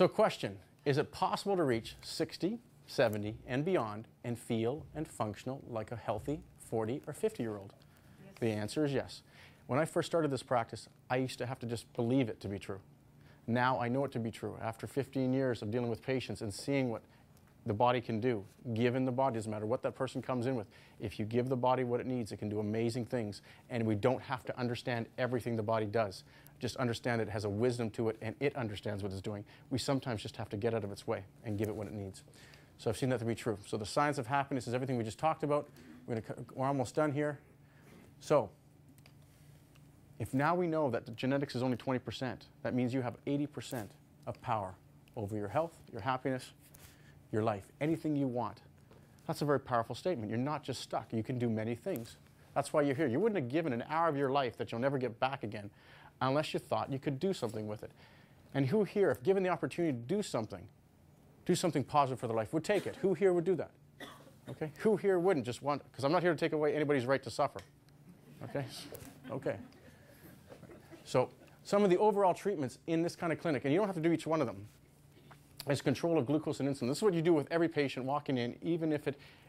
So question, is it possible to reach 60, 70, and beyond and feel and functional like a healthy 40 or 50-year-old? Yes. The answer is yes. When I first started this practice, I used to have to just believe it to be true. Now I know it to be true. After 15 years of dealing with patients and seeing what the body can do, given the body, doesn't matter what that person comes in with, if you give the body what it needs, it can do amazing things. And we don't have to understand everything the body does. Just understand it has a wisdom to it and it understands what it's doing. We sometimes just have to get out of its way and give it what it needs. So I've seen that to be true. So the science of happiness is everything we just talked about. We're almost done here. So if now we know that the genetics is only 20%, that means you have 80% of power over your health, your happiness, your life, anything you want. That's a very powerful statement. You're not just stuck. You can do many things. That's why you're here. You wouldn't have given an hour of your life that you'll never get back again unless you thought you could do something with it. And who here, if given the opportunity to do something positive for their life, would take it? Who here would do that? Okay? Who here wouldn't just want, because I'm not here to take away anybody's right to suffer. Okay? Okay. So some of the overall treatments in this kind of clinic, and you don't have to do each one of them, is control of glucose and insulin. This is what you do with every patient walking in, even if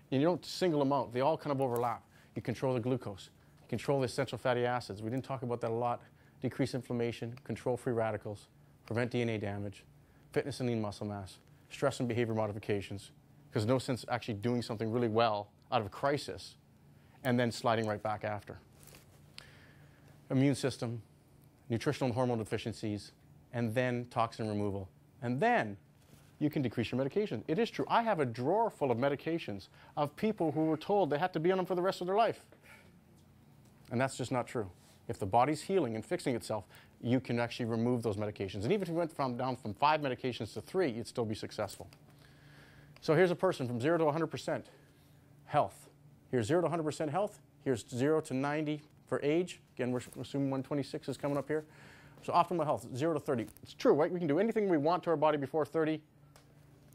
you don't single them out. They all kind of overlap. You control the glucose. You control the essential fatty acids. We didn't talk about that a lot. Decrease inflammation, control free radicals, prevent DNA damage, fitness and lean muscle mass, stress and behavior modifications, because no sense actually doing something really well out of a crisis and then sliding right back after. Immune system, nutritional and hormone deficiencies, and then toxin removal. And then you can decrease your medication. It is true. I have a drawer full of medications of people who were told they had to be on them for the rest of their life. And that's just not true. If the body's healing and fixing itself, you can actually remove those medications. And even if you went down from 5 medications to 3, you'd still be successful. So here's a person from 0 to 100% health. Here's 0 to 100% health. Here's 0 to 90 for age. Again, we're assuming 126 is coming up here. So optimal health, 0 to 30. It's true, right? We can do anything we want to our body before 30.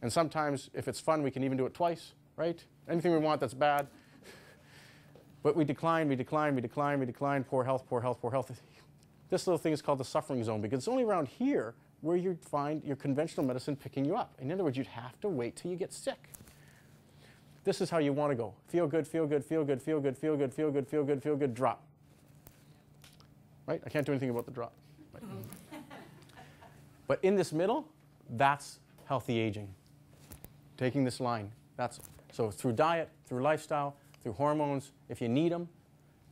And sometimes, if it's fun, we can even do it twice, right? Anything we want that's bad. But we decline, we decline, we decline, we decline. Poor health, poor health, poor health. This little thing is called the suffering zone because it's only around here where you'd find your conventional medicine picking you up. In other words, you'd have to wait till you get sick. This is how you want to go. Feel good, feel good, feel good, feel good, feel good, feel good, feel good, feel good, drop. Right? I can't do anything about the drop. But in this middle, that's healthy aging. Taking this line. So through diet, through lifestyle, through hormones, if you need them,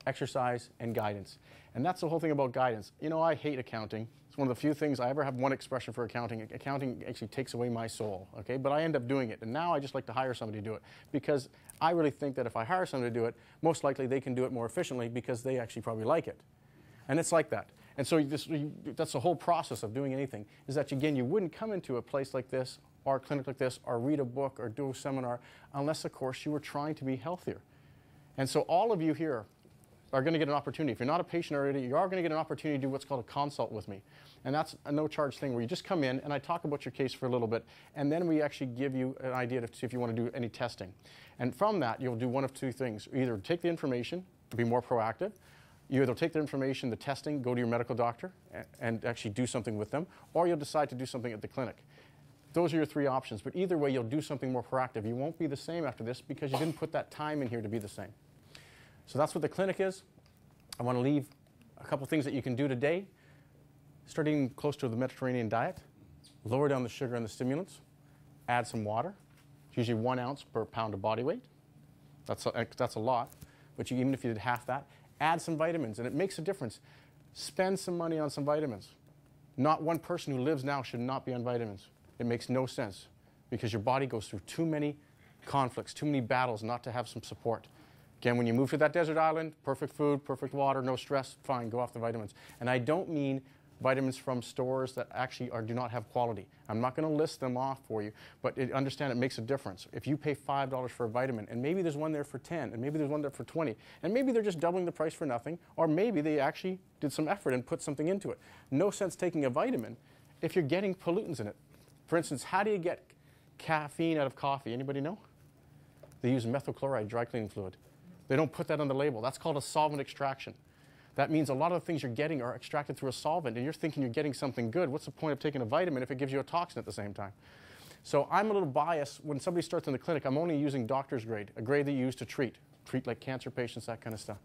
exercise, and guidance. And that's the whole thing about guidance. You know, I hate accounting. It's one of the few things I ever have one expression for accounting. Accounting actually takes away my soul, okay? But I end up doing it. And now I just like to hire somebody to do it because I really think that if I hire somebody to do it, most likely they can do it more efficiently because they actually probably like it. And it's like that. And so that's the whole process of doing anything, is that, again, you wouldn't come into a place like this or a clinic like this or read a book or do a seminar unless, of course, you were trying to be healthier. And so all of you here are going to get an opportunity. If you're not a patient already, you are going to get an opportunity to do what's called a consult with me. And that's a no-charge thing where you just come in and I talk about your case for a little bit, and then we actually give you an idea to see if you want to do any testing. And from that, you'll do one of two things. Either take the information, be more proactive. You either take the information, the testing, go to your medical doctor and actually do something with them, or you'll decide to do something at the clinic. Those are your 3 options, but either way, you'll do something more proactive. You won't be the same after this because you didn't put that time in here to be the same. So that's what the clinic is. I want to leave a couple things that you can do today. Start eating close to the Mediterranean diet. Lower down the sugar and the stimulants. Add some water. It's usually 1 ounce per pound of body weight. That's a lot, but even if you did half that, add some vitamins, and it makes a difference. Spend some money on some vitamins. Not one person who lives now should not be on vitamins. It makes no sense because your body goes through too many conflicts, too many battles not to have some support. Again, when you move to that desert island, perfect food, perfect water, no stress, fine, go off the vitamins. And I don't mean vitamins from stores that actually do not have quality. I'm not going to list them off for you, but understand it makes a difference. If you pay $5 for a vitamin, and maybe there's one there for 10, and maybe there's one there for 20, and maybe they're just doubling the price for nothing, or maybe they actually did some effort and put something into it. No sense taking a vitamin if you're getting pollutants in it. For instance, how do you get caffeine out of coffee? Anybody know? They use methyl chloride dry cleaning fluid. They don't put that on the label. That's called a solvent extraction. That means a lot of the things you're getting are extracted through a solvent, and you're thinking you're getting something good. What's the point of taking a vitamin if it gives you a toxin at the same time? So I'm a little biased. When somebody starts in the clinic, I'm only using doctor's grade, a grade that you use to treat like cancer patients, that kind of stuff.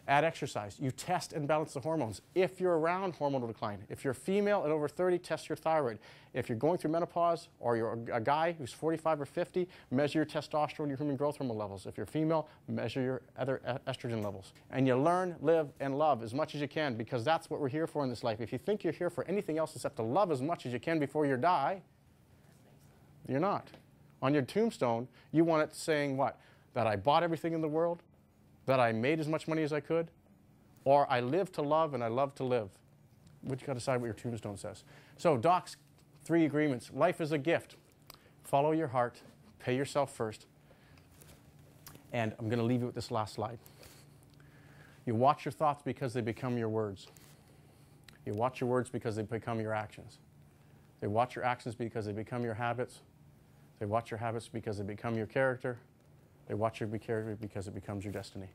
Add exercise. You test and balance the hormones. If you're around hormonal decline, if you're female and over 30, test your thyroid. If you're going through menopause, or you're a guy who's 45 or 50, measure your testosterone, your human growth hormone levels. If you're female, measure your other estrogen levels. And you learn, live, and love as much as you can, because that's what we're here for in this life. If you think you're here for anything else except to love as much as you can before you die, you're not. On your tombstone, you want it saying what? That I bought everything in the world, that I made as much money as I could, or I live to love and I love to live. But you got to decide what your tombstone says. So Doc's 3 agreements. Life is a gift. Follow your heart. Pay yourself first. And I'm going to leave you with this last slide. You watch your thoughts because they become your words. You watch your words because they become your actions. They watch your actions because they become your habits. They watch your habits because they become your character. They watch your character because it becomes your destiny.